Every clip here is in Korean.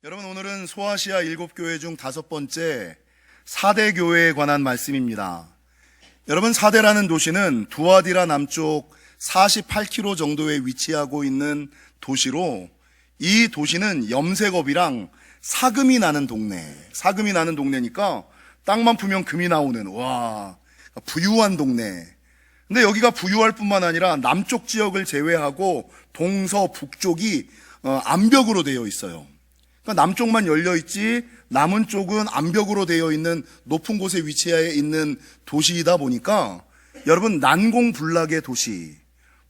여러분, 오늘은 소아시아 7교회 중 5번째 4대 교회에 관한 말씀입니다. 여러분, 4대라는 도시는 두아디라 남쪽 48km 정도에 위치하고 있는 도시로, 이 도시는 염색업이랑 사금이 나는 동네니까 땅만 풀면 금이 나오는, 부유한 동네. 근데 여기가 부유할 뿐만 아니라 남쪽 지역을 제외하고 동서 북쪽이 암벽으로 되어 있어요. 그러니까 남쪽만 열려있지 남은 쪽은 암벽으로 되어 있는 높은 곳에 위치해 있는 도시이다 보니까, 여러분, 난공불락의 도시,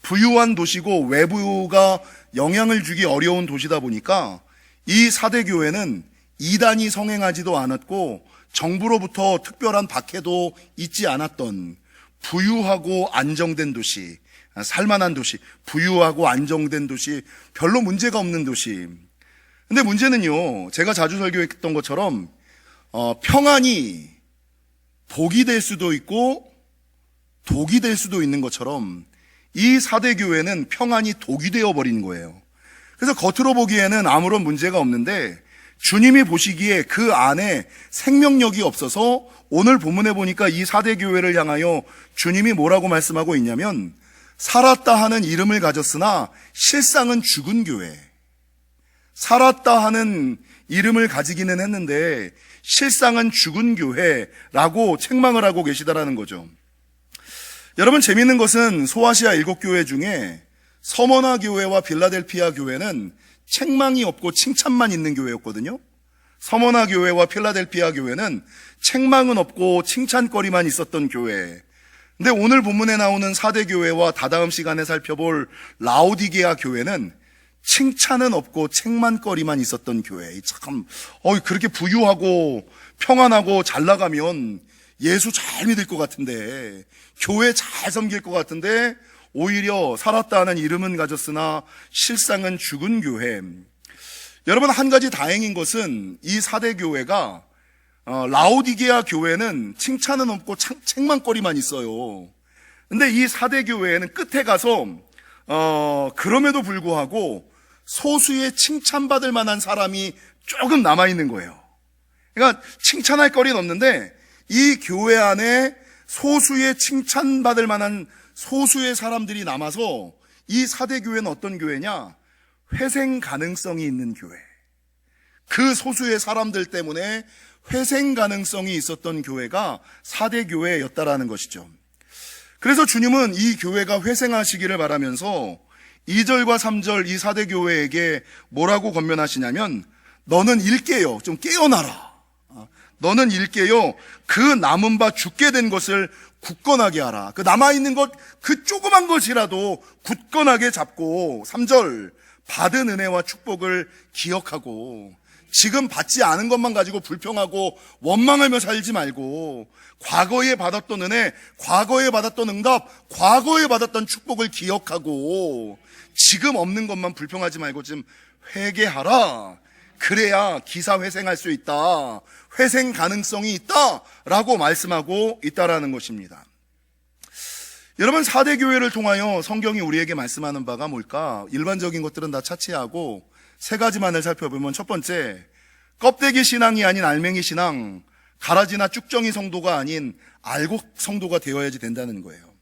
부유한 도시고 외부가 영향을 주기 어려운 도시다 보니까 이 4대 교회는 이단이 성행하지도 않았고 정부로부터 특별한 박해도 있지 않았던 부유하고 안정된 도시, 살만한 도시, 부유하고 안정된 도시, 별로 문제가 없는 도시. 근데 문제는요, 제가 자주 설교했던 것처럼 평안이 복이 될 수도 있고 독이 될 수도 있는 것처럼 이 4대 교회는 평안이 독이 되어버린 거예요. 그래서 겉으로 보기에는 아무런 문제가 없는데 주님이 보시기에 그 안에 생명력이 없어서, 오늘 본문에 보니까 이 4대 교회를 향하여 주님이 뭐라고 말씀하고 있냐면, 살았다 하는 이름을 가졌으나 실상은 죽은 교회. 살았다 하는 이름을 가지기는 했는데 실상은 죽은 교회라고 책망을 하고 계시다라는 거죠. 여러분, 재미있는 것은 소아시아 7교회 중에 서머나 교회와 필라델피아 교회는 책망이 없고 칭찬만 있는 교회였거든요. 서머나 교회와 필라델피아 교회는 책망은 없고 칭찬거리만 있었던 교회. 근데 오늘 본문에 나오는 4대 교회와 다다음 시간에 살펴볼 라오디게아 교회는 칭찬은 없고 책망거리만 있었던 교회. 참, 그렇게 부유하고 평안하고 잘 나가면 예수 잘 믿을 것 같은데, 교회 잘 섬길 것 같은데, 오히려 살았다 하는 이름은 가졌으나 실상은 죽은 교회. 여러분, 한 가지 다행인 것은 이 4대 교회가, 라오디게아 교회는 칭찬은 없고 책망거리만 있어요. 근데 이 4대 교회는 끝에 가서 그럼에도 불구하고 소수의 칭찬받을 만한 사람이 조금 남아있는 거예요. 그러니까 칭찬할 거리는 없는데 이 교회 안에 소수의 칭찬받을 만한 소수의 사람들이 남아서, 이 4대 교회는 어떤 교회냐? 회생 가능성이 있는 교회. 그 소수의 사람들 때문에 회생 가능성이 있었던 교회가 4대 교회였다라는 것이죠. 그래서 주님은 이 교회가 회생하시기를 바라면서 2절과 3절 이 4대 교회에게 뭐라고 권면하시냐면, 너는 일깨요. 좀 깨어나라. 너는 일깨요. 그 남은 바 죽게 된 것을 굳건하게 하라. 그 남아있는 것, 그 조그만 것이라도 굳건하게 잡고, 3절, 받은 은혜와 축복을 기억하고, 지금 받지 않은 것만 가지고 불평하고 원망하며 살지 말고, 과거에 받았던 은혜, 과거에 받았던 응답, 과거에 받았던 축복을 기억하고, 지금 없는 것만 불평하지 말고 좀 회개하라. 그래야 기사회생할 수 있다, 회생 가능성이 있다라고 말씀하고 있다라는 것입니다. 여러분, 4대 교회를 통하여 성경이 우리에게 말씀하는 바가 뭘까? 일반적인 것들은 다 차치하고 3가지만을 살펴보면, 첫 번째, 껍데기 신앙이 아닌 알맹이 신앙, 가라지나 쭉정이 성도가 아닌 알곡 성도가 되어야지 된다는 거예요.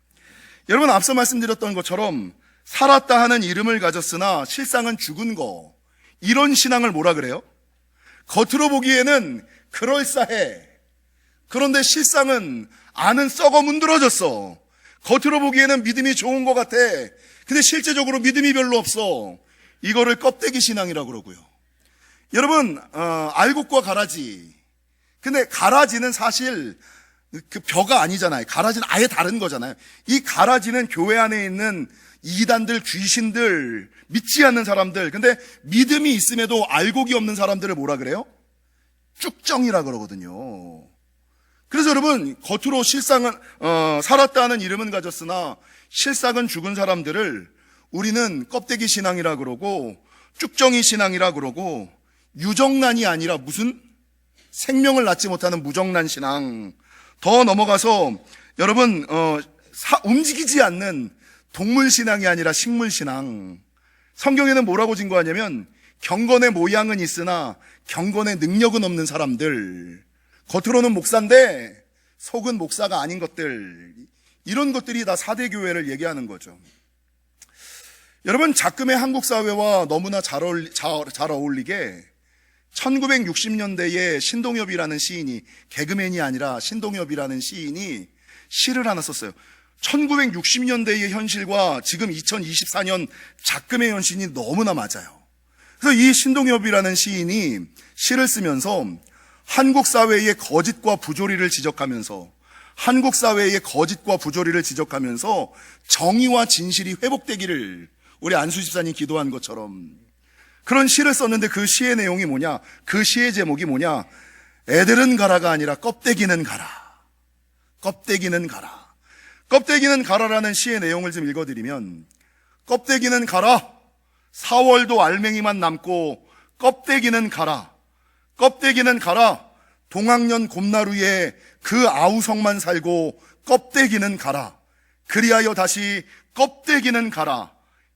여러분, 앞서 말씀드렸던 것처럼 살았다 하는 이름을 가졌으나 실상은 죽은 거, 이런 신앙을 뭐라 그래요? 겉으로 보기에는 그럴싸해. 그런데 실상은 안은 썩어 문드러졌어. 겉으로 보기에는 믿음이 좋은 것 같아. 근데 실제적으로 믿음이 별로 없어. 이거를 껍데기 신앙이라고 그러고요. 여러분, 알곡과 가라지. 근데 가라지는 사실 그 벼가 아니잖아요. 가라지는 아예 다른 거잖아요. 이 가라지는 교회 안에 있는 이단들, 귀신들, 믿지 않는 사람들, 근데 믿음이 있음에도 알곡이 없는 사람들을 뭐라 그래요? 쭉정이라 그러거든요. 그래서 여러분, 겉으로 실상은 살았다는 이름은 가졌으나 실상은 죽은 사람들을 우리는 껍데기 신앙이라 그러고, 쭉정이 신앙이라 그러고, 유정란이 아니라 무슨 생명을 낳지 못하는 무정란 신앙. 더 넘어가서 여러분, 움직이지 않는 동물 신앙이 아니라 식물 신앙. 성경에는 뭐라고 증거하냐면, 경건의 모양은 있으나 경건의 능력은 없는 사람들, 겉으로는 목사인데 속은 목사가 아닌 것들, 이런 것들이 다 4대 교회를 얘기하는 거죠. 여러분, 작금의 한국 사회와 너무나 잘 어울리게 1960년대에 신동엽이라는 시인이, 개그맨이 아니라 신동엽이라는 시인이 시를 하나 썼어요. 1960년대의 현실과 지금 2024년 작금의 현실이 너무나 맞아요. 그래서 이 신동엽이라는 시인이 시를 쓰면서 한국 사회의 거짓과 부조리를 지적하면서 정의와 진실이 회복되기를 우리 안수 집사님 기도한 것처럼 그런 시를 썼는데, 그 시의 내용이 뭐냐? 그 시의 제목이 뭐냐? 애들은 가라가 아니라 껍데기는 가라. 껍데기는 가라. 껍데기는 가라라는 시의 내용을 좀 읽어드리면, 껍데기는 가라. 4월도 알맹이만 남고 껍데기는 가라. 껍데기는 가라. 동학년 곰나루에 그 아우성만 살고 껍데기는 가라. 그리하여 다시 껍데기는 가라.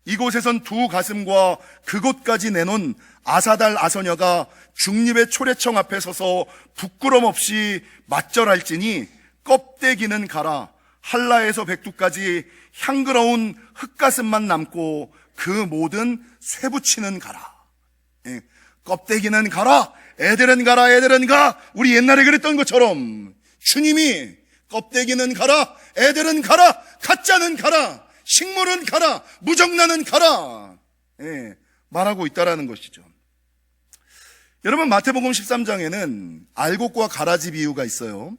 이곳에선 두 가슴과 그곳까지 내놓은 아사달 아서녀가 중립의 초래청 앞에 서서 부끄럼 없이 맞절할지니 껍데기는 가라. 한라에서 백두까지 향그러운 흙가슴만 남고 그 모든 쇠붙이는 가라. 예, 껍데기는 가라. 애들은 가라. 애들은 가. 우리 옛날에 그랬던 것처럼 주님이 껍데기는 가라. 애들은 가라. 가짜는 가라. 식물은 가라. 무정란은 가라. 예, 말하고 있다라는 것이죠. 여러분, 마태복음 13장에는 알곡과 가라지 비유가 있어요.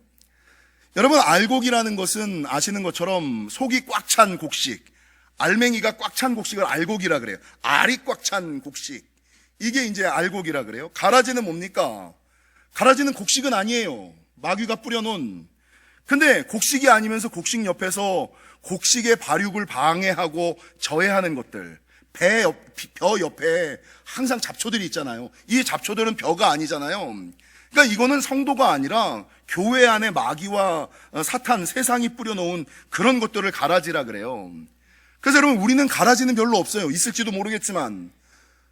여러분, 알곡이라는 것은 아시는 것처럼 속이 꽉 찬 곡식, 알맹이가 꽉 찬 곡식을 알곡이라 그래요. 알이 꽉 찬 곡식, 이게 이제 알곡이라 그래요. 가라지는 뭡니까? 가라지는 곡식은 아니에요. 마귀가 뿌려놓은. 근데 곡식이 아니면서 곡식 옆에서 곡식의 발육을 방해하고 저해하는 것들, 벼 옆에 항상 잡초들이 있잖아요. 이 잡초들은 벼가 아니잖아요. 그러니까 이거는 성도가 아니라 교회 안에 마귀와 사탄, 세상이 뿌려놓은 그런 것들을 가라지라 그래요. 그래서 여러분, 우리는 가라지는 별로 없어요. 있을지도 모르겠지만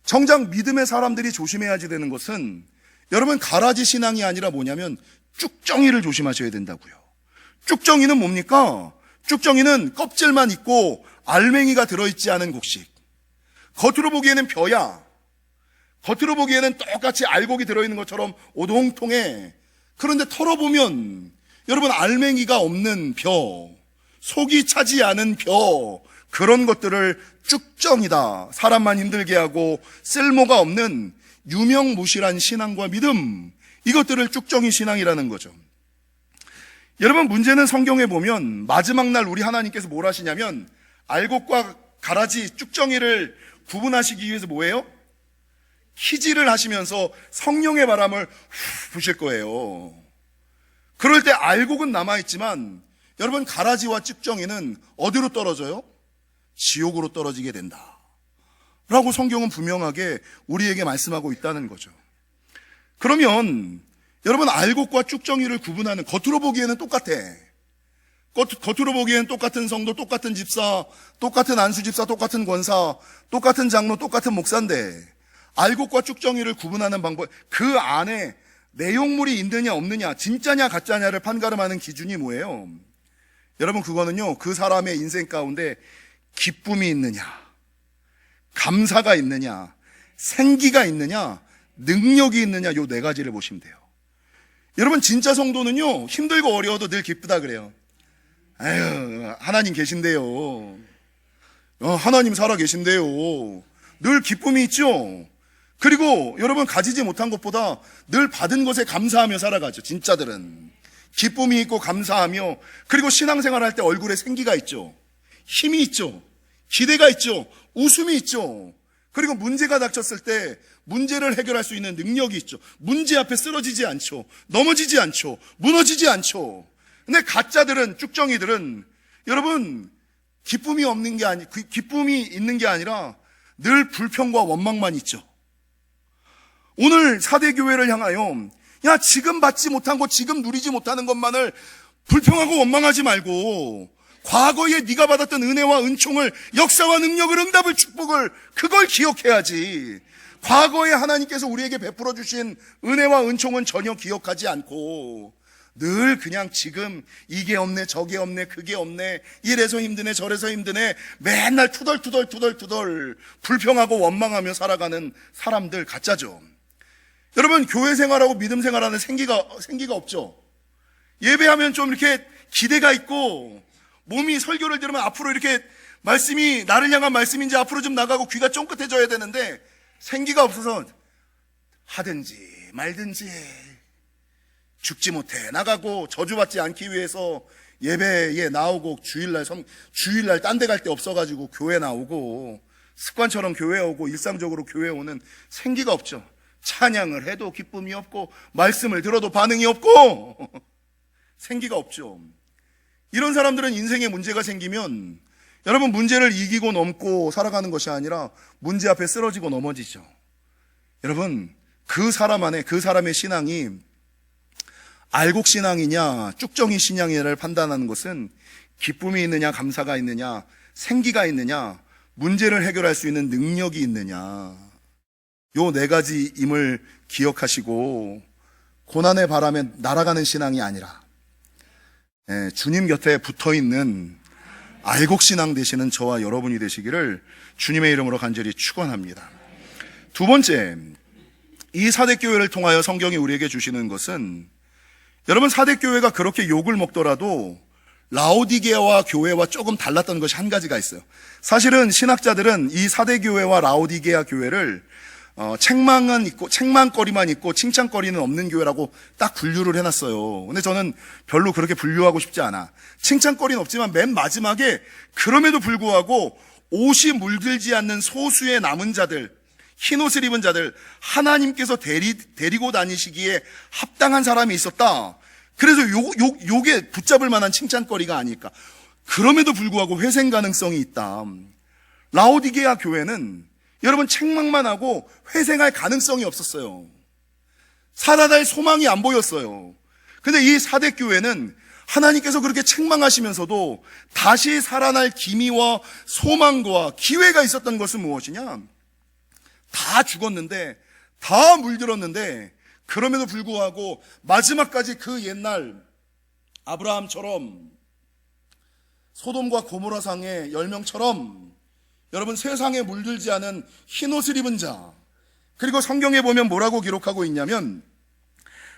정작 믿음의 사람들이 조심해야지 되는 것은, 여러분, 가라지 신앙이 아니라 뭐냐면 쭉정이를 조심하셔야 된다고요. 쭉정이는 뭡니까? 쭉정이는 껍질만 있고 알맹이가 들어있지 않은 곡식. 겉으로 보기에는 벼야. 겉으로 보기에는 똑같이 알곡이 들어있는 것처럼 오동통해. 그런데 털어보면 여러분, 알맹이가 없는 벼, 속이 차지 않은 벼, 그런 것들을 쭉정이다. 사람만 힘들게 하고 쓸모가 없는 유명무실한 신앙과 믿음, 이것들을 쭉정이 신앙이라는 거죠. 여러분, 문제는 성경에 보면 마지막 날 우리 하나님께서 뭘 하시냐면 알곡과 가라지, 쭉정이를 구분하시기 위해서 뭐예요? 키질을 하시면서 성령의 바람을 후 부실 거예요. 그럴 때 알곡은 남아있지만 여러분, 가라지와 쭉정이는 어디로 떨어져요? 지옥으로 떨어지게 된다 라고 성경은 분명하게 우리에게 말씀하고 있다는 거죠. 그러면 여러분, 알곡과 쭉정이를 구분하는, 겉으로 보기에는 똑같아. 겉으로 보기에는 똑같은 성도, 똑같은 집사, 똑같은 안수집사, 똑같은 권사, 똑같은 장로, 똑같은 목사인데 알곡과 쭉정이를 구분하는 방법, 그 안에 내용물이 있느냐 없느냐, 진짜냐 가짜냐를 판가름하는 기준이 뭐예요? 여러분, 그거는요, 그 사람의 인생 가운데 기쁨이 있느냐, 감사가 있느냐, 생기가 있느냐, 능력이 있느냐, 요 네 가지를 보시면 돼요. 여러분, 진짜 성도는요, 힘들고 어려워도 늘 기쁘다 그래요. 아유, 하나님 계신데요. 하나님 살아 계신데요. 늘 기쁨이 있죠. 그리고 여러분, 가지지 못한 것보다 늘 받은 것에 감사하며 살아가죠. 진짜들은 기쁨이 있고 감사하며, 그리고 신앙생활 할 때 얼굴에 생기가 있죠. 힘이 있죠. 기대가 있죠. 웃음이 있죠. 그리고 문제가 닥쳤을 때 문제를 해결할 수 있는 능력이 있죠. 문제 앞에 쓰러지지 않죠. 넘어지지 않죠. 무너지지 않죠. 근데 가짜들은, 쭉정이들은 여러분, 기쁨이 있는 게 아니라 늘 불평과 원망만 있죠. 오늘 4대 교회를 향하여, 야, 지금 받지 못한 것, 지금 누리지 못하는 것만을 불평하고 원망하지 말고 과거에 네가 받았던 은혜와 은총을, 역사와 능력을, 응답을, 축복을, 그걸 기억해야지. 과거에 하나님께서 우리에게 베풀어 주신 은혜와 은총은 전혀 기억하지 않고 늘 그냥 지금 이게 없네, 저게 없네, 그게 없네, 이래서 힘드네, 저래서 힘드네, 맨날 투덜투덜 불평하고 원망하며 살아가는 사람들 가짜죠. 여러분, 교회 생활하고 믿음 생활하는 생기가 없죠. 예배하면 좀 이렇게 기대가 있고, 몸이 설교를 들으면 앞으로 이렇게 말씀이 나를 향한 말씀인지 앞으로 좀 나가고 귀가 쫑긋해져야 되는데 생기가 없어서 하든지 말든지 죽지 못해 나가고 저주받지 않기 위해서 예배에 나오고 주일날 딴 데 갈 데 없어가지고 교회 나오고 습관처럼 교회 오고 일상적으로 교회 오는 생기가 없죠. 찬양을 해도 기쁨이 없고 말씀을 들어도 반응이 없고 생기가 없죠. 이런 사람들은 인생에 문제가 생기면 여러분, 문제를 이기고 넘고 살아가는 것이 아니라 문제 앞에 쓰러지고 넘어지죠. 여러분, 그 사람의 신앙이 알곡 신앙이냐 쭉정이 신앙이냐를 판단하는 것은 기쁨이 있느냐, 감사가 있느냐, 생기가 있느냐, 문제를 해결할 수 있는 능력이 있느냐, 요 네 가지임을 기억하시고 고난의 바람에 날아가는 신앙이 아니라 주님 곁에 붙어있는 알곡 신앙 되시는 저와 여러분이 되시기를 주님의 이름으로 간절히 축원합니다. 두 번째, 이 사대교회를 통하여 성경이 우리에게 주시는 것은, 여러분, 사대교회가 그렇게 욕을 먹더라도 라오디게아 교회와 조금 달랐던 것이 한 가지가 있어요. 사실은 신학자들은 이 사대교회와 라오디게아 교회를 책망은 있고 책망거리만 있고 칭찬거리는 없는 교회라고 딱 분류를 해놨어요. 근데 저는 별로 그렇게 분류하고 싶지 않아. 칭찬거리는 없지만 맨 마지막에 그럼에도 불구하고 옷이 물들지 않는 소수의 남은 자들, 흰 옷을 입은 자들, 하나님께서 데리고 다니시기에 합당한 사람이 있었다. 그래서 요게 붙잡을 만한 칭찬거리가 아닐까. 그럼에도 불구하고 회생 가능성이 있다. 라오디게아 교회는 여러분, 책망만 하고 회생할 가능성이 없었어요. 살아날 소망이 안 보였어요. 근데 이 사대교회는 하나님께서 그렇게 책망하시면서도 다시 살아날 기미와 소망과 기회가 있었던 것은 무엇이냐? 다 죽었는데, 다 물들었는데, 그럼에도 불구하고 마지막까지 그 옛날 아브라함처럼 소돔과 고모라상의 10명처럼 여러분, 세상에 물들지 않은 흰옷을 입은 자, 그리고 성경에 보면 뭐라고 기록하고 있냐면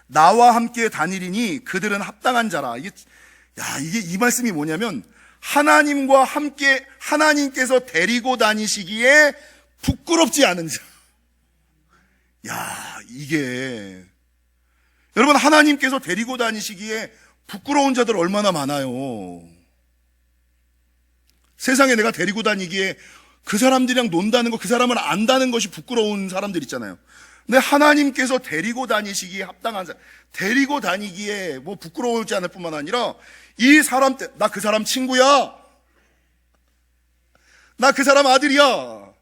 나와 함께 다니리니 그들은 합당한 자라. 이게 이 말씀이 뭐냐면 하나님과 함께 하나님께서 데리고 다니시기에 부끄럽지 않은 자. 이게 여러분, 하나님께서 데리고 다니시기에 부끄러운 자들 얼마나 많아요. 세상에 내가 데리고 다니기에 그 사람들이랑 논다는 거, 그 사람을 안다는 것이 부끄러운 사람들 있잖아요. 근데 하나님께서 데리고 다니시기에 합당한 사람, 데리고 다니기에 뭐 부끄러울지 않을 뿐만 아니라 이 사람 때, 나 그 사람 친구야, 나 그 사람 아들이야,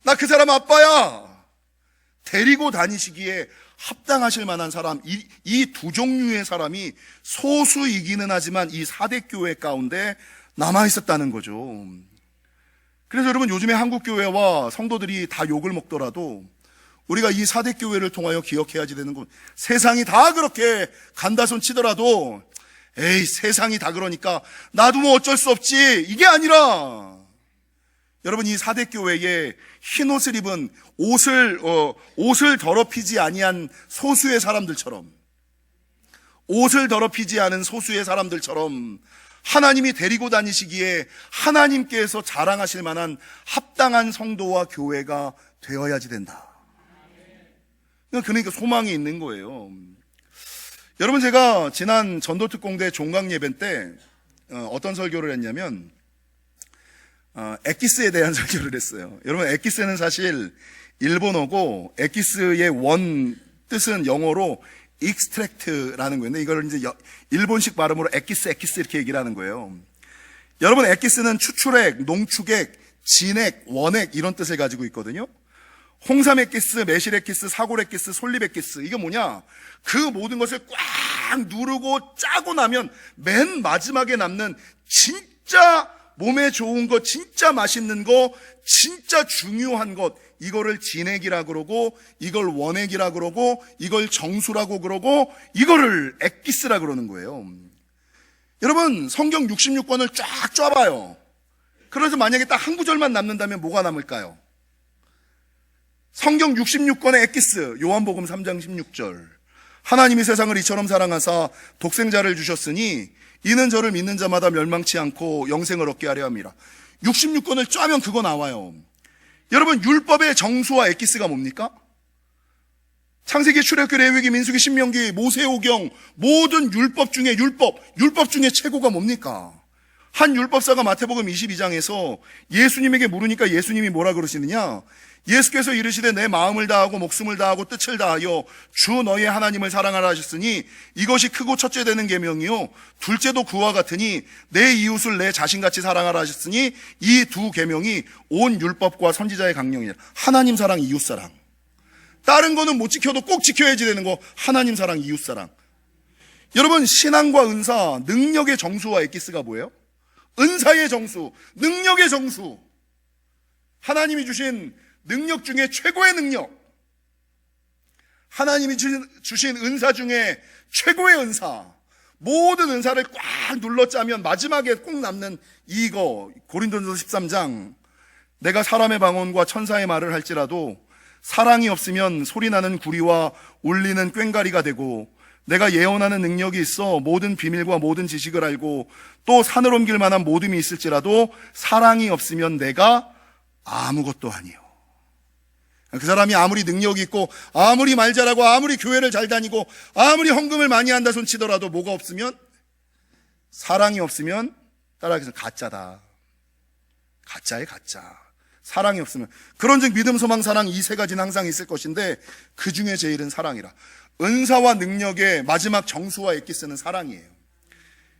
나 그 사람 아빠야, 데리고 다니시기에 합당하실 만한 사람, 이 두 종류의 사람이 소수이기는 하지만 이 사대교회 가운데 남아있었다는 거죠. 그래서 여러분, 요즘에 한국교회와 성도들이 다 욕을 먹더라도 우리가 이 사대교회를 통하여 기억해야지 되는 건, 세상이 다 그렇게 간다손 치더라도 에이, 세상이 다 그러니까 나도 뭐 어쩔 수 없지, 이게 아니라 여러분, 이 사대교회에 흰옷을 입은 옷을 더럽히지 아니한 소수의 사람들처럼, 옷을 더럽히지 않은 소수의 사람들처럼 하나님이 데리고 다니시기에 하나님께서 자랑하실 만한 합당한 성도와 교회가 되어야지 된다. 그러니까 소망이 있는 거예요. 여러분, 제가 지난 전도특공대 종강예배 때 어떤 설교를 했냐면 엑기스에 대한 설교를 했어요. 여러분, 엑기스는 사실 일본어고 엑기스의 원 뜻은 영어로 익스트랙트라는 거예요. 이걸 이제 일본식 발음으로 엑기스 이렇게 얘기를 하는 거예요. 여러분, 엑기스는 추출액, 농축액, 진액, 원액 이런 뜻을 가지고 있거든요. 홍삼 엑기스, 매실 엑기스, 사골 엑기스, 솔잎 엑기스, 이게 뭐냐? 그 모든 것을 꽉 누르고 짜고 나면 맨 마지막에 남는 진짜 몸에 좋은 것, 진짜 맛있는 거, 진짜 중요한 것, 이거를 진액이라 그러고, 이걸 원액이라 그러고, 이걸 정수라고 그러고, 이거를 엑기스라 그러는 거예요. 여러분, 성경 66권을 쫙 쫙봐요. 그래서 만약에 딱 한 구절만 남는다면 뭐가 남을까요? 성경 66권의 엑기스, 요한복음 3장 16절. 하나님이 세상을 이처럼 사랑하사 독생자를 주셨으니 이는 저를 믿는 자마다 멸망치 않고 영생을 얻게 하려 함이라. 66권을 짜면 그거 나와요. 여러분, 율법의 정수와 엑기스가 뭡니까? 창세기, 출애굽기, 레위기, 민수기, 신명기, 모세오경, 모든 율법 중에 율법 중에 최고가 뭡니까? 한 율법사가 마태복음 22장에서 예수님에게 물으니까 예수님이 뭐라 그러시느냐? 예수께서 이르시되 내 마음을 다하고 목숨을 다하고 뜻을 다하여 주 너의 하나님을 사랑하라 하셨으니 이것이 크고 첫째 되는 계명이요 둘째도 그와 같으니 내 이웃을 내 자신같이 사랑하라 하셨으니 이 두 계명이 온 율법과 선지자의 강령이라. 하나님 사랑, 이웃 사랑. 다른 거는 못 지켜도 꼭 지켜야지 되는 거, 하나님 사랑, 이웃 사랑. 여러분, 신앙과 은사, 능력의 정수와 엑기스가 뭐예요? 은사의 정수, 능력의 정수. 하나님이 주신 능력 중에 최고의 능력, 하나님이 주신 은사 중에 최고의 은사, 모든 은사를 꽉 눌러 짜면 마지막에 꼭 남는 이거, 고린도전서 13장. 내가 사람의 방언과 천사의 말을 할지라도 사랑이 없으면 소리나는 구리와 울리는 꽹과리가 되고, 내가 예언하는 능력이 있어 모든 비밀과 모든 지식을 알고 또 산을 옮길 만한 모둠이 있을지라도 사랑이 없으면 내가 아무것도 아니요. 그 사람이 아무리 능력이 있고 아무리 말 잘하고 아무리 교회를 잘 다니고 아무리 헌금을 많이 한다 손치더라도 뭐가 없으면, 사랑이 없으면 따라해서 가짜다. 가짜에 가짜. 사랑이 없으면. 그런즉 믿음, 소망, 사랑, 이 세 가지는 항상 있을 것인데 그 중에 제일은 사랑이라. 은사와 능력의 마지막 정수와 엑기스는 사랑이에요.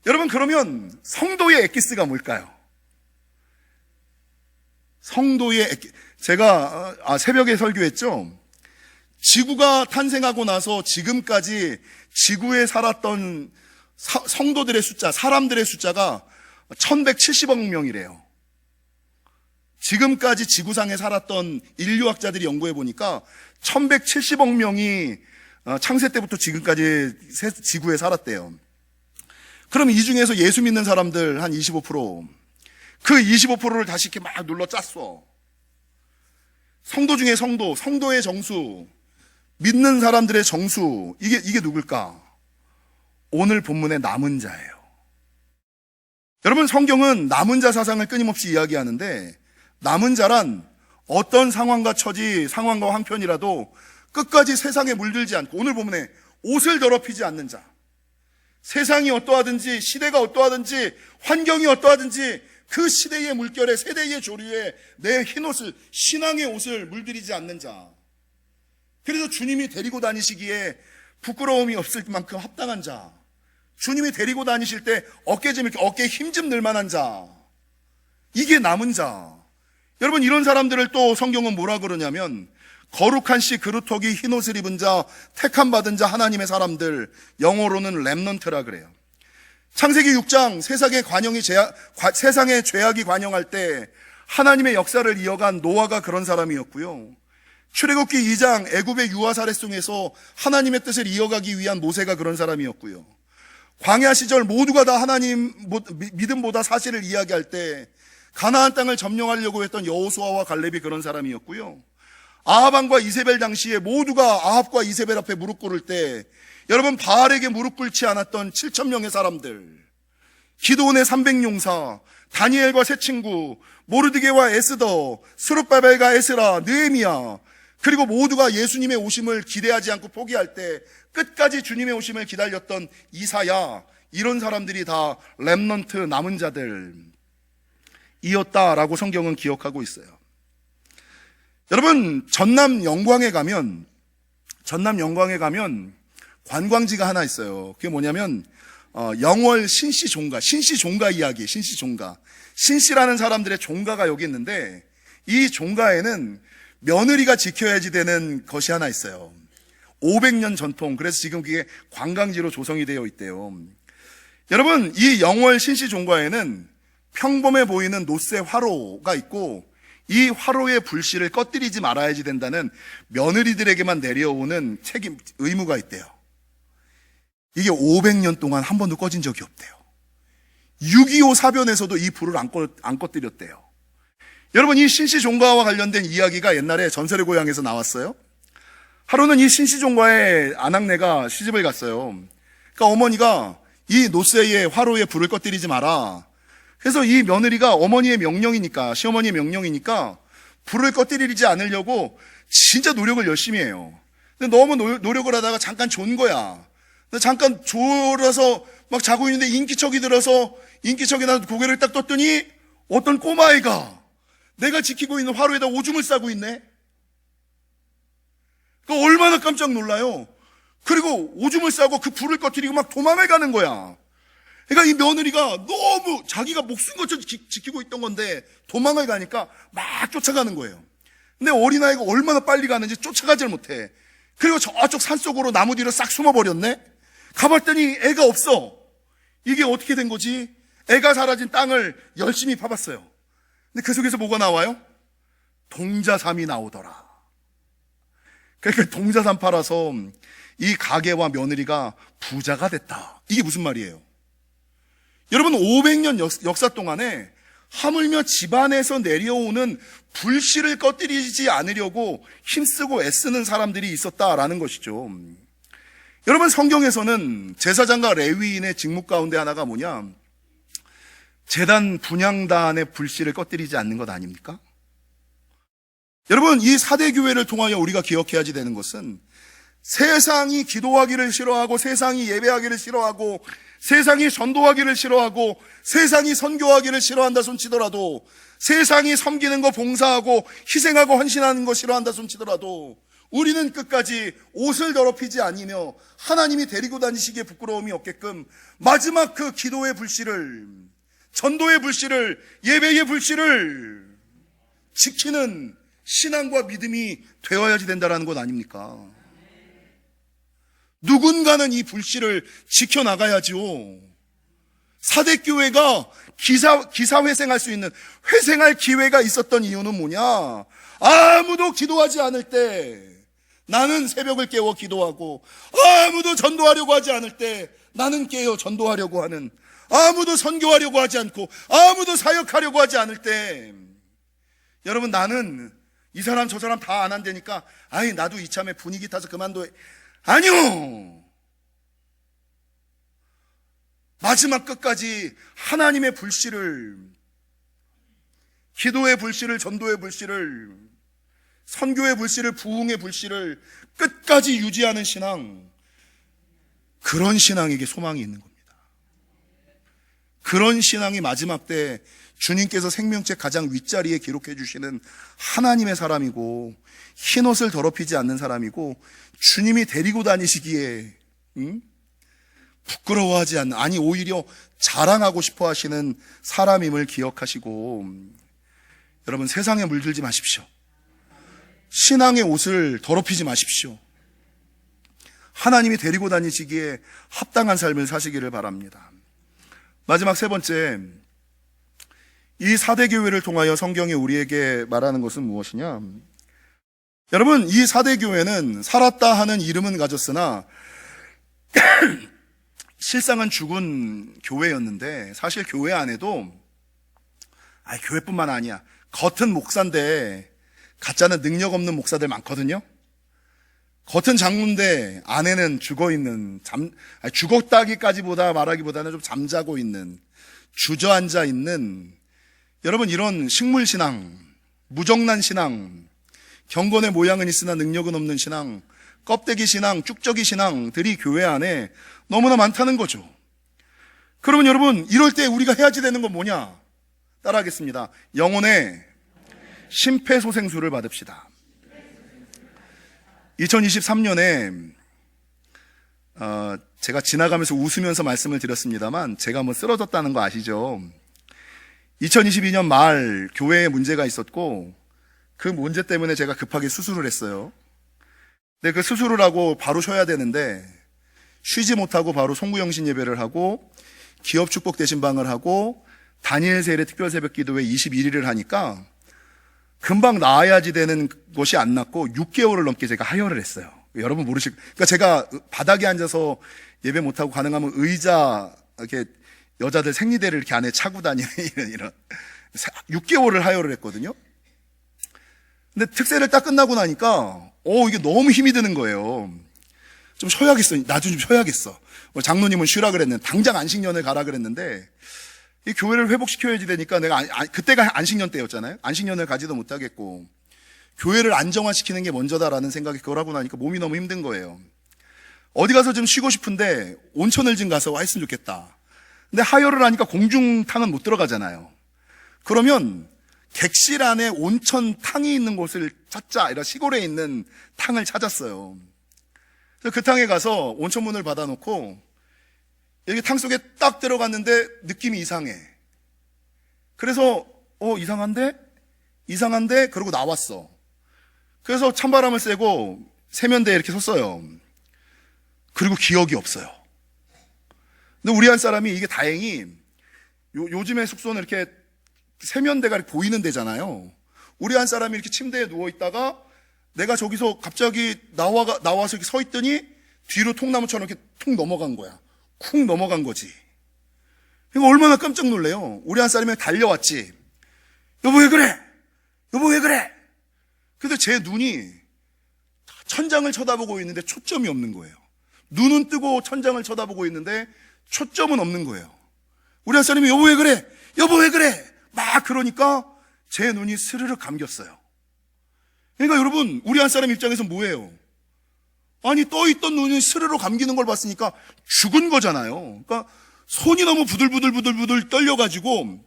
여러분, 그러면 성도의 엑기스가 뭘까요? 성도의 제가 새벽에 설교했죠. 지구가 탄생하고 나서 지금까지 지구에 살았던 성도들의 숫자, 사람들의 숫자가 1170억 명이래요. 지금까지 지구상에 살았던 인류학자들이 연구해 보니까 1170억 명이 창세 때부터 지금까지 지구에 살았대요. 그럼 이 중에서 예수 믿는 사람들 한 25%, 그 25%를 다시 이렇게 막 눌러 짰어. 성도 중에 성도의 정수, 믿는 사람들의 정수, 이게 누굴까? 오늘 본문의 남은 자예요. 여러분, 성경은 남은 자 사상을 끊임없이 이야기하는데, 남은 자란 어떤 상황과 처지, 상황과 형편이라도 끝까지 세상에 물들지 않고, 오늘 본문에 옷을 더럽히지 않는 자, 세상이 어떠하든지 시대가 어떠하든지 환경이 어떠하든지 그 시대의 물결에, 세대의 조류에 내 흰옷을, 신앙의 옷을 물들이지 않는 자, 그래서 주님이 데리고 다니시기에 부끄러움이 없을 만큼 합당한 자, 주님이 데리고 다니실 때 어깨에 힘 좀 늘 만한 자, 이게 남은 자. 여러분, 이런 사람들을 또 성경은 뭐라 그러냐면 거룩한 씨, 그루터기, 흰옷을 입은 자, 택함 받은 자, 하나님의 사람들, 영어로는 렘넌트라 그래요. 창세기 6장 세상의 죄악이 관영할 때 하나님의 역사를 이어간 노아가 그런 사람이었고요. 출애굽기 2장 애굽의 유아 살해송에서 하나님의 뜻을 이어가기 위한 모세가 그런 사람이었고요. 광야 시절 모두가 다 하나님 믿음보다 사실을 이야기할 때 가나안 땅을 점령하려고 했던 여호수아와 갈렙이 그런 사람이었고요. 아합 왕과 이세벨 당시에 모두가 아합과 이세벨 앞에 무릎 꿇을 때 여러분, 바알에게 무릎 꿇지 않았던 7,000명의 사람들, 기드온의 300용사, 다니엘과 세 친구, 모르드게와 에스더, 스룹바벨과 에스라, 느헤미야, 그리고 모두가 예수님의 오심을 기대하지 않고 포기할 때 끝까지 주님의 오심을 기다렸던 이사야, 이런 사람들이 다 렘넌트, 남은 자들이었다라고 성경은 기억하고 있어요. 여러분, 전남 영광에 가면 관광지가 하나 있어요. 그게 뭐냐면 영월 신시 종가 이야기. 신시라는 사람들의 종가가 여기 있는데, 이 종가에는 며느리가 지켜야지 되는 것이 하나 있어요. 500년 전통. 그래서 지금 그게 관광지로 조성이 되어 있대요. 여러분, 이 영월 신시 종가에는 평범해 보이는 노쇠 화로가 있고 이 화로의 불씨를 꺼뜨리지 말아야지 된다는 며느리들에게만 내려오는 책임, 의무가 있대요. 이게 500년 동안 한 번도 꺼진 적이 없대요. 6.25 사변에서도 이 불을 안 꺼뜨렸대요. 여러분, 이 신시종과와 관련된 이야기가 옛날에 전설의 고향에서 나왔어요. 하루는 이 신시종과의 아낙네가 시집을 갔어요. 그러니까 어머니가 이 노쇠의 화로에 불을 꺼뜨리지 마라. 그래서 이 며느리가 어머니의 명령이니까, 시어머니의 명령이니까 불을 꺼뜨리지 않으려고 진짜 노력을 열심히 해요. 근데 너무 노력을 하다가 잠깐 존 거야. 잠깐 졸아서 막 자고 있는데 인기척이 들어서 인기척이 나서 고개를 딱 떴더니 어떤 꼬마애가 내가 지키고 있는 화로에다 오줌을 싸고 있네. 그 얼마나 깜짝 놀라요. 그리고 오줌을 싸고 그 불을 꺼뜨리고 막 도망을 가는 거야. 그러니까 이 며느리가 너무 자기가 목숨 것처럼 지키고 있던 건데 도망을 가니까 막 쫓아가는 거예요. 근데 어린아이가 얼마나 빨리 가는지 쫓아가질 못해. 그리고 저쪽 산속으로 나무 뒤로 싹 숨어버렸네. 가봤더니 애가 없어. 이게 어떻게 된 거지? 애가 사라진 땅을 열심히 파봤어요. 근데 그 속에서 뭐가 나와요? 동자삼이 나오더라. 그러니까 동자삼 팔아서 이 가게와 며느리가 부자가 됐다. 이게 무슨 말이에요? 여러분, 500년 역사 동안에 하물며 집안에서 내려오는 불씨를 꺼뜨리지 않으려고 힘쓰고 애쓰는 사람들이 있었다라는 것이죠. 여러분, 성경에서는 제사장과 레위인의 직무 가운데 하나가 뭐냐? 제단 분향단의 불씨를 꺼뜨리지 않는 것 아닙니까? 여러분, 이 사대교회를 통하여 우리가 기억해야지 되는 것은 세상이 기도하기를 싫어하고 세상이 예배하기를 싫어하고 세상이 전도하기를 싫어하고 세상이 선교하기를 싫어한다 손치더라도 세상이 섬기는 거 봉사하고 희생하고 헌신하는 거 싫어한다 손치더라도 우리는 끝까지 옷을 더럽히지 아니며 하나님이 데리고 다니시기에 부끄러움이 없게끔 마지막 그 기도의 불씨를, 전도의 불씨를, 예배의 불씨를 지키는 신앙과 믿음이 되어야지 된다는 것 아닙니까? 누군가는 이 불씨를 지켜나가야지요. 사대교회가 기사회생할 수 있는, 회생할 기회가 있었던 이유는 뭐냐? 아무도 기도하지 않을 때 나는 새벽을 깨워 기도하고, 아무도 전도하려고 하지 않을 때 나는 깨어 전도하려고 하는, 아무도 선교하려고 하지 않고 아무도 사역하려고 하지 않을 때, 여러분, 나는 이 사람 저 사람 다 안 한다니까 아이 나도 이참에 분위기 타서 그만둬. 아니요. 마지막 끝까지 하나님의 불씨를, 기도의 불씨를, 전도의 불씨를, 선교의 불씨를, 부흥의 불씨를 끝까지 유지하는 신앙, 그런 신앙에게 소망이 있는 겁니다. 그런 신앙이 마지막 때 주님께서 생명책 가장 윗자리에 기록해 주시는 하나님의 사람이고, 흰옷을 더럽히지 않는 사람이고, 주님이 데리고 다니시기에 부끄러워하지 않는, 아니 오히려 자랑하고 싶어 하시는 사람임을 기억하시고, 여러분, 세상에 물들지 마십시오. 신앙의 옷을 더럽히지 마십시오. 하나님이 데리고 다니시기에 합당한 삶을 사시기를 바랍니다. 마지막 세 번째, 이 사대교회를 통하여 성경이 우리에게 말하는 것은 무엇이냐? 여러분, 이 사대교회는 살았다 하는 이름은 가졌으나 실상은 죽은 교회였는데, 사실 교회 안에도 교회뿐만 아니야, 겉은 목사인데 가짜는 능력 없는 목사들 많거든요. 겉은 장로인데 안에는 죽어있는, 죽었다기까지보다 말하기보다는 좀 잠자고 있는, 주저앉아 있는, 여러분, 이런 식물신앙, 무정란 신앙, 경건의 모양은 있으나 능력은 없는 신앙, 껍데기 신앙, 쭉저기 신앙들이 교회 안에 너무나 많다는 거죠. 그러면 여러분, 이럴 때 우리가 해야지 되는 건 뭐냐? 따라하겠습니다. 영혼의 심폐소생술을 받읍시다. 2023년에 제가 지나가면서 웃으면서 말씀을 드렸습니다만 제가 뭐 쓰러졌다는 거 아시죠? 2022년 말 교회에 문제가 있었고 그 문제 때문에 제가 급하게 수술을 했어요. 근데 그 수술을 하고 바로 쉬어야 되는데 쉬지 못하고 바로 송구영신 예배를 하고 기업 축복 대신방을 하고 다니엘 세일의 특별 새벽 기도회 21일을 하니까 금방 나아야지 되는 것이 안 낫고 6개월을 넘게 제가 하혈을 했어요. 여러분 그러니까 제가 바닥에 앉아서 예배 못하고 가능하면 의자, 이렇게 여자들 생리대를 이렇게 안에 차고 다니는 이런 6개월을 하혈을 했거든요. 근데 특세를 딱 끝나고 나니까 이게 너무 힘이 드는 거예요. 좀 쉬어야겠어. 나중에 좀 쉬어야겠어. 장로님은 쉬라 그랬는데 당장 안식년을 가라 그랬는데 이 교회를 회복시켜야지 되니까 내가 그때가 안식년 때였잖아요. 안식년을 가지도 못하겠고 교회를 안정화시키는 게 먼저다라는 생각이 그걸 하고 나니까 몸이 너무 힘든 거예요. 어디 가서 좀 쉬고 싶은데 온천을 좀 가서 와 있으면 좋겠다. 근데 하혈을 하니까 공중탕은 못 들어가잖아요. 그러면 객실 안에 온천탕이 있는 곳을 찾자. 이런 시골에 있는 탕을 찾았어요. 그래서 그 탕에 가서 온천문을 받아놓고 여기 탕 속에 딱 들어갔는데 느낌이 이상해. 그래서 이상한데 그러고 나왔어. 그래서 찬바람을 쐬고 세면대에 이렇게 섰어요. 그리고 기억이 없어요. 근데 우리 한 사람이 이게 다행히 요즘에 숙소는 이렇게 세면대가 이렇게 보이는 데잖아요. 우리 한 사람이 이렇게 침대에 누워있다가 내가 저기서 갑자기 나와서 이렇게 서 있더니 뒤로 통나무처럼 이렇게 툭 넘어간 거야. 쿵 넘어간 거지. 이거 얼마나 깜짝 놀래요. 우리 한 사람이 달려왔지. 여보 왜 그래? 여보 왜 그래? 근데 제 눈이 천장을 쳐다보고 있는데 초점이 없는 거예요. 눈은 뜨고 천장을 쳐다보고 있는데 초점은 없는 거예요. 우리 한 사람이 여보 왜 그래? 여보 왜 그래? 막 그러니까 제 눈이 스르르 감겼어요. 그러니까 여러분 우리 한 사람 입장에서 뭐예요? 아니 떠있던 눈이 스르르 감기는 걸 봤으니까 죽은 거잖아요. 그러니까 손이 너무 부들부들 떨려가지고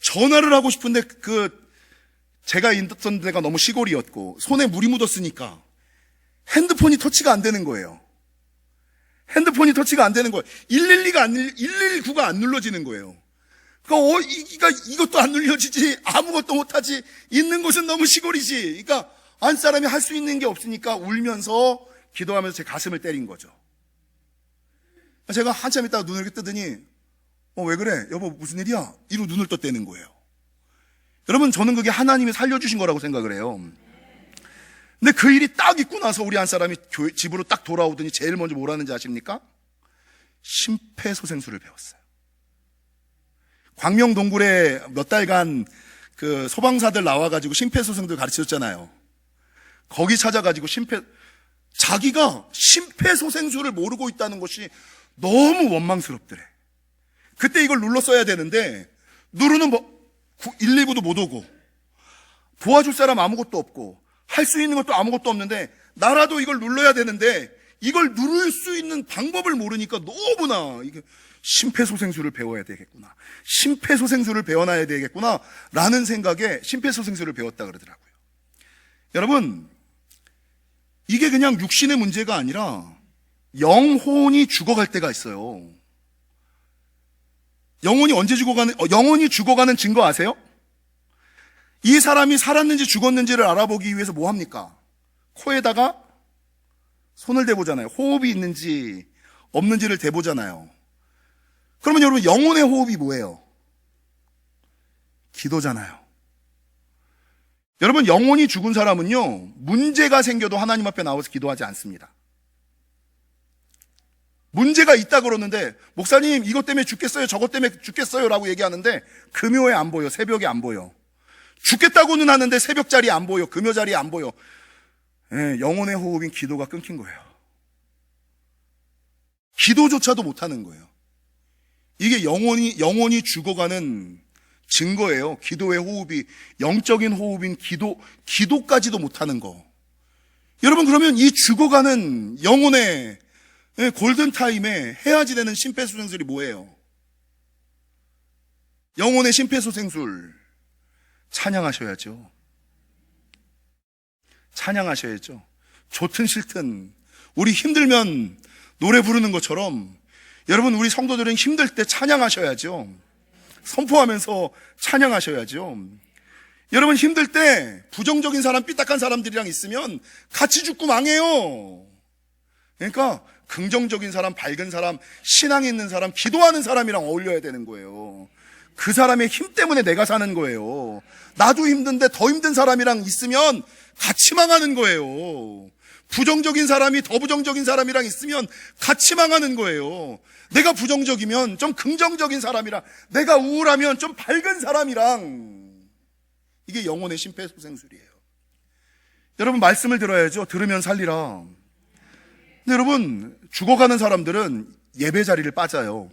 전화를 하고 싶은데 제가 있던 데가 너무 시골이었고 손에 물이 묻었으니까 핸드폰이 터치가 안 되는 거예요. 핸드폰이 터치가 안 되는 거예요. 119가 안 눌러지는 거예요. 그러니까 이것도 안 눌려지지, 아무것도 못하지, 있는 곳은 너무 시골이지. 그러니까 안 사람이 할 수 있는 게 없으니까 울면서 기도하면서 제 가슴을 때린 거죠. 제가 한참 있다가 눈을 이렇게 뜨더니 왜 그래? 여보 무슨 일이야? 이러고 눈을 떴다는 거예요. 여러분 저는 그게 하나님이 살려주신 거라고 생각을 해요. 근데 그 일이 딱 있고 나서 우리 한 사람이 집으로 딱 돌아오더니 제일 먼저 뭘 하는지 아십니까? 심폐소생술을 배웠어요. 광명동굴에 몇 달간 그 소방사들 나와가지고 심폐소생술 가르쳐줬잖아요. 거기 찾아가지고 자기가 심폐소생술을 모르고 있다는 것이 너무 원망스럽더래. 그때 이걸 눌렀어야 되는데 누르는 119도 못 오고 도와줄 사람 아무것도 없고 할 수 있는 것도 아무것도 없는데 나라도 이걸 눌러야 되는데 이걸 누를 수 있는 방법을 모르니까 너무나 심폐소생술을 배워야 되겠구나. 심폐소생술을 배워놔야 되겠구나. 라는 생각에 심폐소생술을 배웠다 그러더라고요. 여러분, 이게 그냥 육신의 문제가 아니라 영혼이 죽어갈 때가 있어요. 영혼이 죽어가는 증거 아세요? 이 사람이 살았는지 죽었는지를 알아보기 위해서 뭐 합니까? 코에다가 손을 대보잖아요. 호흡이 있는지 없는지를 대보잖아요. 그러면 여러분 영혼의 호흡이 뭐예요? 기도잖아요. 여러분 영혼이 죽은 사람은요 문제가 생겨도 하나님 앞에 나와서 기도하지 않습니다. 문제가 있다 그러는데 목사님 이것 때문에 죽겠어요 저것 때문에 죽겠어요 라고 얘기하는데 금요에 안 보여. 새벽에 안 보여. 죽겠다고는 하는데 새벽 자리에 안 보여. 금요 자리에 안 보여. 영혼의 호흡인 기도가 끊긴 거예요. 기도조차도 못하는 거예요. 이게 영혼이 죽어가는 증거예요. 기도의 호흡이 영적인 호흡인 기도까지도 못하는 거. 여러분 그러면 이 죽어가는 영혼의 골든타임에 해야지 되는 심폐소생술이 뭐예요? 영혼의 심폐소생술 찬양하셔야죠. 찬양하셔야죠. 좋든 싫든 우리 힘들면 노래 부르는 것처럼 여러분 우리 성도들은 힘들 때 찬양하셔야죠. 선포하면서 찬양하셔야죠. 여러분 힘들 때 부정적인 사람, 삐딱한 사람들이랑 있으면 같이 죽고 망해요. 그러니까 긍정적인 사람, 밝은 사람, 신앙이 있는 사람, 기도하는 사람이랑 어울려야 되는 거예요. 그 사람의 힘 때문에 내가 사는 거예요. 나도 힘든데 더 힘든 사람이랑 있으면 같이 망하는 거예요. 부정적인 사람이 더 부정적인 사람이랑 있으면 같이 망하는 거예요. 내가 부정적이면 좀 긍정적인 사람이랑, 내가 우울하면 좀 밝은 사람이랑. 이게 영혼의 심폐소생술이에요. 여러분, 말씀을 들어야죠. 들으면 살리라. 근데 여러분, 죽어가는 사람들은 예배 자리를 빠져요.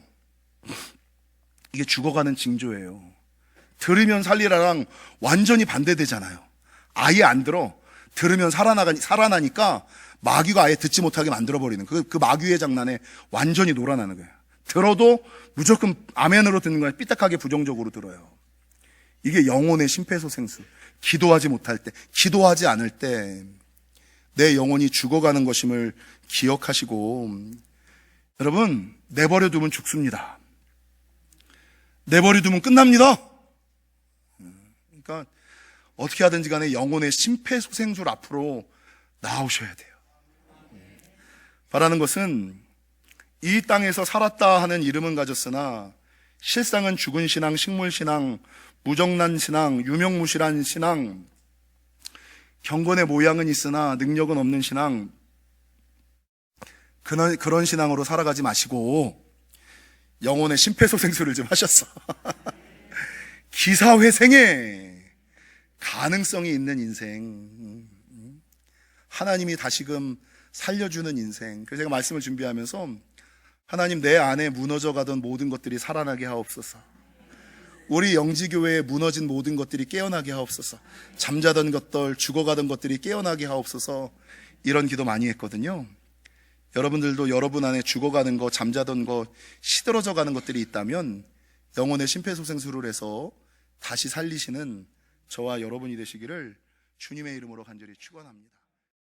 이게 죽어가는 징조예요. 들으면 살리라랑 완전히 반대되잖아요. 아예 안 들어. 들으면 살아나니까 마귀가 아예 듣지 못하게 만들어버리는 그 마귀의 장난에 완전히 놀아나는 거예요. 들어도 무조건 아멘으로 듣는 거예요. 삐딱하게 부정적으로 들어요. 이게 영혼의 심폐소생술. 기도하지 못할 때, 기도하지 않을 때 내 영혼이 죽어가는 것임을 기억하시고, 여러분, 내버려 두면 죽습니다. 내버려 두면 끝납니다. 그러니까 어떻게 하든지 간에 영혼의 심폐소생술 앞으로 나오셔야 돼요. 바라는 것은 이 땅에서 살았다 하는 이름은 가졌으나 실상은 죽은 신앙, 식물신앙, 무정란 신앙, 유명무실한 신앙, 경건의 모양은 있으나 능력은 없는 신앙, 그런 신앙으로 살아가지 마시고 영혼의 심폐소생술을 좀 하셨어. 기사회생에 가능성이 있는 인생, 하나님이 다시금 살려주는 인생. 그래서 제가 말씀을 준비하면서 하나님, 내 안에 무너져 가던 모든 것들이 살아나게 하옵소서. 우리 영지교회에 무너진 모든 것들이 깨어나게 하옵소서. 잠자던 것들, 죽어가던 것들이 깨어나게 하옵소서. 이런 기도 많이 했거든요. 여러분들도 여러분 안에 죽어가는 거, 잠자던 거, 시들어져 가는 것들이 있다면 영혼의 심폐소생술을 해서 다시 살리시는 저와 여러분이 되시기를 주님의 이름으로 간절히 축원합니다.